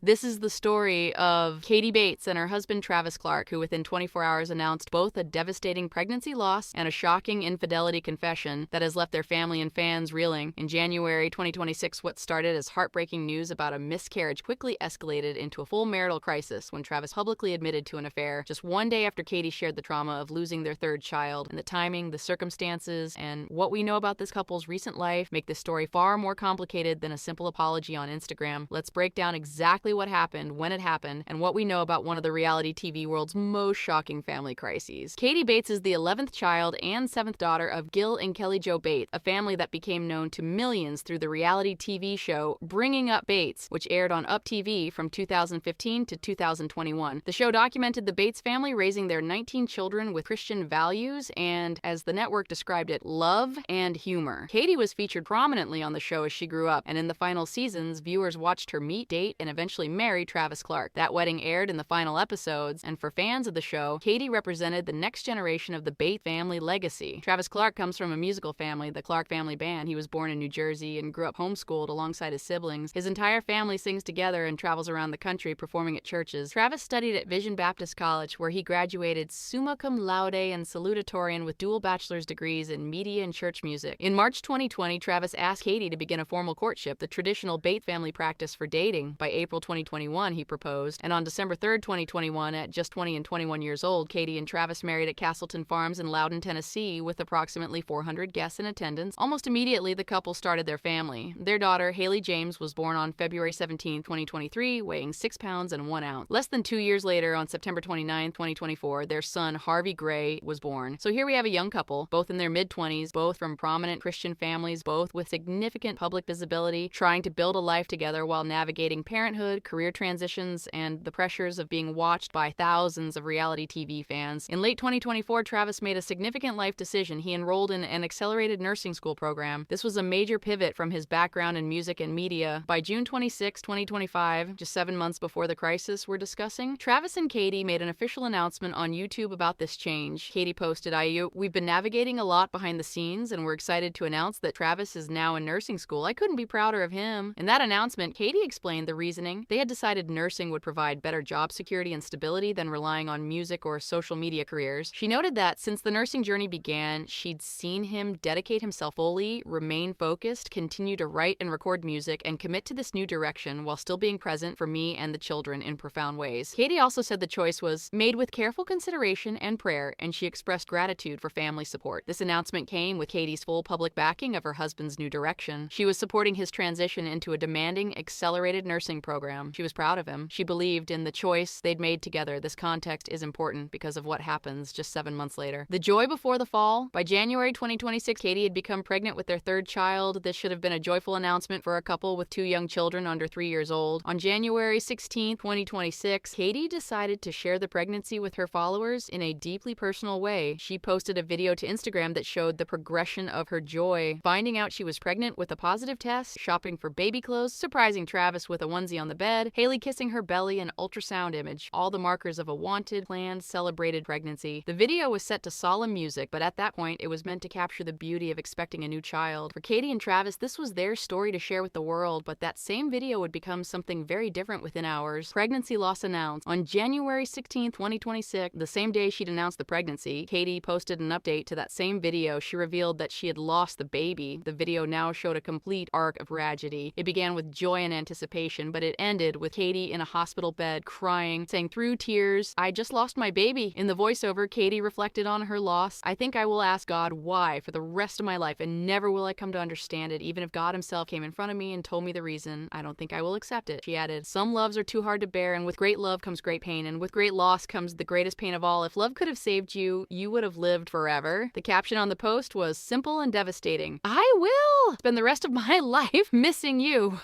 This is the story of Katie Bates and her husband Travis Clark, who within 24 hours announced both a devastating pregnancy loss and a shocking infidelity confession that has left their family and fans reeling. In January 2026, what started as heartbreaking news about a miscarriage quickly escalated into a full marital crisis when Travis publicly admitted to an affair just one day after Katie shared the trauma of losing their third child. And the timing, the circumstances, and what we know about this couple's recent life make this story far more complicated than a simple apology on Instagram. Let's break down exactly what happened, when it happened, and what we know about one of the reality TV world's most shocking family crises. Katie Bates is the 11th child and 7th daughter of Gil and Kelly Jo Bates, a family that became known to millions through the reality TV show Bringing Up Bates, which aired on Up TV from 2015 to 2021. The show documented the Bates family raising their 19 children with Christian values and, as the network described it, love and humor. Katie was featured prominently on the show as she grew up, and in the final seasons, viewers watched her meet, date, and eventually marry Travis Clark. That wedding aired in the final episodes, and for fans of the show, Katie represented the next generation of the Bates family legacy. Travis Clark comes from a musical family, the Clark Family Band. He was born in New Jersey and grew up homeschooled alongside his siblings. His entire family sings together and travels around the country performing at churches. Travis studied at Vision Baptist College, where he graduated summa cum laude and salutatorian with dual bachelor's degrees in media and church music. In March 2020, Travis asked Katie to begin a formal courtship, the traditional Bates family practice for dating. By April 2021, he proposed, and on December 3rd, 2021, at just 20 and 21 years old, Katie and Travis married at Castleton Farms in Loudon, Tennessee, with approximately 400 guests in attendance. Almost immediately, the couple started their family. Their daughter, Haley James, was born on February 17, 2023, weighing 6 pounds and 1 ounce. Less than 2 years later, on September 29, 2024, their son, Harvey Gray, was born. So here we have a young couple, both in their mid-20s, both from prominent Christian families, both with significant public visibility, trying to build a life together while navigating parenthood, career transitions, and the pressures of being watched by thousands of reality TV fans. In late 2024, Travis made a significant life decision. He enrolled in an accelerated nursing school program. This was a major pivot from his background in music and media. By June 26, 2025, just 7 months before the crisis we're discussing, Travis and Katie made an official announcement on YouTube about this change. Katie posted, "We've been navigating a lot behind the scenes, and we're excited to announce that Travis is now in nursing school. I couldn't be prouder of him." In that announcement, Katie explained the reasoning. They had decided nursing would provide better job security and stability than relying on music or social media careers. She noted that since the nursing journey began, she'd seen him dedicate himself fully, remain focused, continue to write and record music, and commit to this new direction while still being present for me and the children in profound ways. Katie also said the choice was made with careful consideration and prayer, and she expressed gratitude for family support. This announcement came with Katie's full public backing of her husband's new direction. She was supporting his transition into a demanding, accelerated nursing program. She was proud of him. She believed in the choice they'd made together. This context is important because of what happens just 7 months later. The joy before the fall. By January 2026, Katie had become pregnant with their third child. This should have been a joyful announcement for a couple with 2 young children under 3 years old. On January 16, 2026, Katie decided to share the pregnancy with her followers in a deeply personal way. She posted a video to Instagram that showed the progression of her joy, finding out she was pregnant with a positive test, shopping for baby clothes, surprising Travis with a onesie on the bed, Haley kissing her belly, an ultrasound image, all the markers of a wanted, planned, celebrated pregnancy. The video was set to solemn music, but at that point, it was meant to capture the beauty of expecting a new child. For Katie and Travis, this was their story to share with the world, but that same video would become something very different within hours. Pregnancy loss announced. On January 16, 2026, the same day she'd announced the pregnancy, Katie posted an update to that same video. She revealed that she had lost the baby. The video now showed a complete arc of tragedy. It began with joy and anticipation, but it ended with Katie in a hospital bed crying, saying through tears, "I just lost my baby." In the voiceover, Katie reflected on her loss. "I think I will ask God why for the rest of my life, and never will I come to understand it. Even if God himself came in front of me and told me the reason, I don't think I will accept it." She added, "Some loves are too hard to bear, and with great love comes great pain, and with great loss comes the greatest pain of all. If love could have saved you, you would have lived forever." The caption on the post was simple and devastating. "I will spend the rest of my life missing you."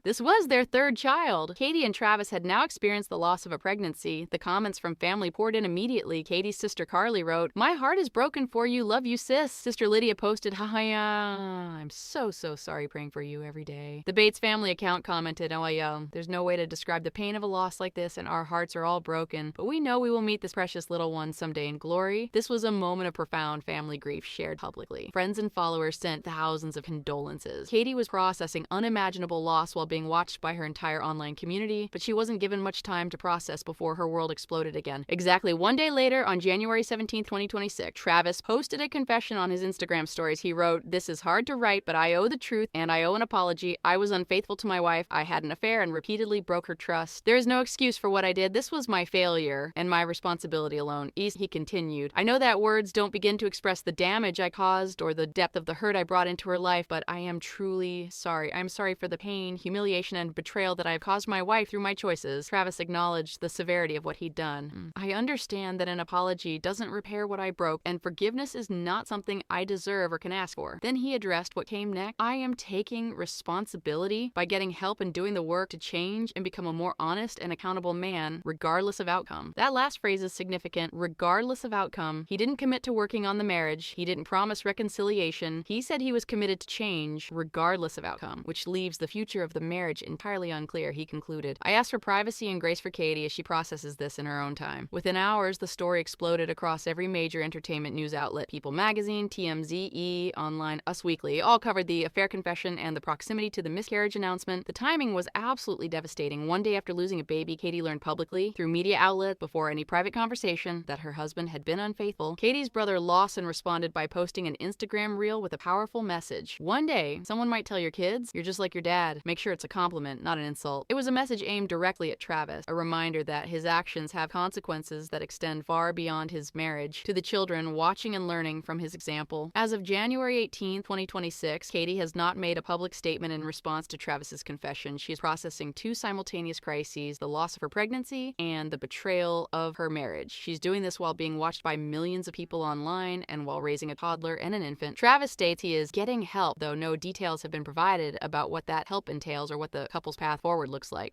This was their third child. Katie and Travis had now experienced the loss of a pregnancy. The comments from family poured in immediately. Katie's sister Carly wrote, "My heart is broken for you. Love you, sis." Sister Lydia posted, "Haha, I'm so sorry, praying for you every day." The Bates family account commented, "Oh yeah, there's no way to describe the pain of a loss like this, and our hearts are all broken. But we know we will meet this precious little one someday in glory." This was a moment of profound family grief shared publicly. Friends and followers sent thousands of condolences. Katie was processing unimaginable loss while being watched by her entire online online community, but she wasn't given much time to process before her world exploded again. Exactly one day later, on January 17, 2026, Travis posted a confession on his Instagram stories. He wrote, "This is hard to write, but I owe the truth and I owe an apology. I was unfaithful to my wife. I had an affair and repeatedly broke her trust. There is no excuse for what I did. This was my failure and my responsibility alone." He continued, "I know that words don't begin to express the damage I caused or the depth of the hurt I brought into her life, but I am truly sorry. I'm sorry for the pain, humiliation, and betrayal that I have caused my wife through my choices." Travis acknowledged the severity of what he'd done. "I understand that an apology doesn't repair what I broke, and forgiveness is not something I deserve or can ask for." Then he addressed what came next. "I am taking responsibility by getting help and doing the work to change and become a more honest and accountable man, regardless of outcome." That last phrase is significant. Regardless of outcome. He didn't commit to working on the marriage. He didn't promise reconciliation. He said he was committed to change, regardless of outcome, which leaves the future of the marriage entirely unclear. He concluded, "I ask for privacy and grace for Katie as she processes this in her own time." Within hours, the story exploded across every major entertainment news outlet. People Magazine, TMZ, E! Online, Us Weekly all covered the affair confession and the proximity to the miscarriage announcement. The timing was absolutely devastating. One day after losing a baby, Katie learned publicly, through media outlet, before any private conversation, that her husband had been unfaithful. Katie's brother Lawson responded by posting an Instagram reel with a powerful message. "One day, someone might tell your kids, you're just like your dad. Make sure it's a compliment, not an insult." It was a message aimed directly at Travis, a reminder that his actions have consequences that extend far beyond his marriage, to the children watching and learning from his example. As of January 18, 2026, Katie has not made a public statement in response to Travis's confession. She is processing two simultaneous crises: the loss of her pregnancy and the betrayal of her marriage. She's doing this while being watched by millions of people online and while raising a toddler and an infant. Travis states he is getting help, though no details have been provided about what that help entails or what the couple's path forward looks like.